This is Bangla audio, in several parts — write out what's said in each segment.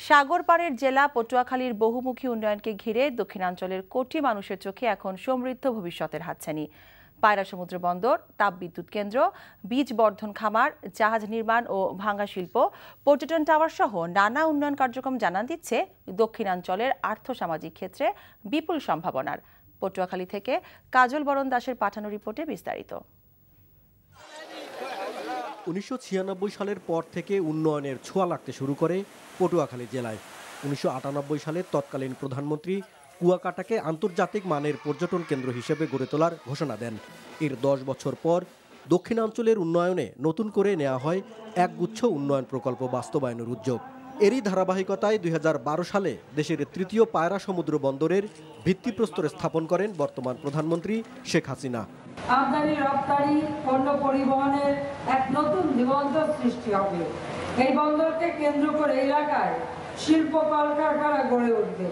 সাগর পাড়ের জেলা পটুয়াখালীর বহুমুখী উন্নয়নকে ঘিরে দক্ষিণাঞ্চলের কোটি মানুষের চোখে এখন সমৃদ্ধ ভবিষ্যতের হাতছানি। পায়রা সমুদ্র বন্দর, তাপবিদ্যুৎ কেন্দ্র, বীজ বর্ধন খামার, জাহাজ নির্মাণ ও ভাঙা শিল্প, পর্যটন টাওয়ার সহ নানা উন্নয়ন কার্যক্রম জানান দিচ্ছে দক্ষিণাঞ্চলের আর্থসামাজিক ক্ষেত্রে বিপুল সম্ভাবনার। পটুয়াখালী থেকে কাজল বরণ দাসের পাঠানো রিপোর্টে বিস্তারিত। 1996 সালের পর থেকে উন্নয়নের ছোঁয়া লাগতে শুরু করে পটুয়াখালী জেলায়। 1998 সালে তৎকালীন প্রধানমন্ত্রী কুয়াকাটাকে আন্তর্জাতিক মানের পর্যটন কেন্দ্র হিসেবে গড়ে তোলার ঘোষণা দেন। এর 10 বছর পর দক্ষিণাঞ্চলের উন্নয়নে নতুন করে নেওয়া হয় একগুচ্ছ উন্নয়ন প্রকল্প বাস্তবায়নের উদ্যোগ। এরই ধারাবাহিকতায় 2012 সালে দেশের তৃতীয় পায়রা সমুদ্র বন্দরের ভিত্তিপ্রস্তর স্থাপন করেন বর্তমান প্রধানমন্ত্রী শেখ হাসিনা। আমদানি রপ্তানি পণ্য পরিবহনের এক নতুন দিগন্ত সৃষ্টি হবে। এই বন্দরকে কেন্দ্র করে এলাকায় শিল্প কলকারখানা গড়ে উঠবে।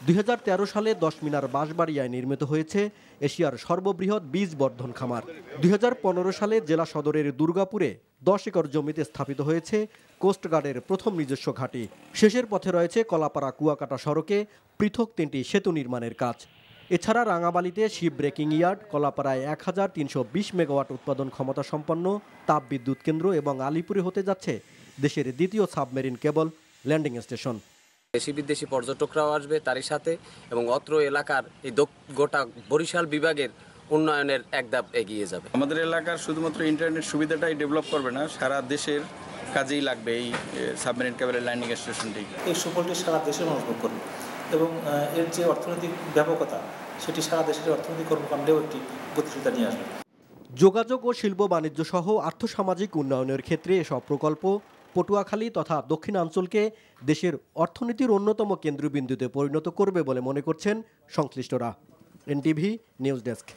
2013 সালে 10 মিনার বাঁশবাড়িয়ায় নির্মিত হয়েছে এশিয়ার সর্ববৃহৎ বীজ বর্ধন খামার। 2015 সালে জেলা সদরের দুর্গাপুরে 10 একর জমিতে স্থাপিত হয়েছে কোস্টগার্ডের প্রথম নিজস্ব ঘাঁটি। শেষের পথে রয়েছে কলাপাড়া কুয়াকাটা সড়কে পৃথক 3টি সেতু নির্মাণের কাজ। এছাড়া রাঙাবালিতে শিপ ব্রেকিং ইয়ার্ড, কলাপাড়ায় 1320 মেগাওয়াট উৎপাদন ক্ষমতা সম্পন্ন তাপবিদ্যুৎ কেন্দ্র এবং আলিপুরে হতে যাচ্ছে দেশের দ্বিতীয় সাবমেরিন কেবল ল্যান্ডিং স্টেশন। দেশি বিদেশি পর্যটকরাও আসবে তারই সাথে, এবং অত্র এলাকার এই গোটা বরিশাল বিভাগের উন্নয়নের এক ধাপ এগিয়ে যাবে। আমাদের এলাকার শুধুমাত্র ইন্টারনেট সুবিধাটাই ডেভেলপ করবে না, সারা দেশের কাজেই লাগবে এই সাবমেরিন কেবলের ল্যান্ডিং স্টেশনটি। এই সুফলটি সারা দেশের মানুষ ভোগ করবে এবং এর যে অর্থনৈতিক ব্যাপকতা সেটি সারা দেশের অর্থনৈতিক কর্মকাণ্ডেও একটি গতিশীলতা নিয়ে আসবে। যোগাযোগ ও শিল্প বাণিজ্য সহ আর্থসামাজিক উন্নয়নের ক্ষেত্রে এসব প্রকল্প পটুয়াখালী তথা দক্ষিণাঞ্চলকে দেশের অর্থনীতির অন্যতম কেন্দ্রবিন্দুতে পরিণত করবে বলে মনে করছেন সংশ্লিষ্টরা। NTV news desk.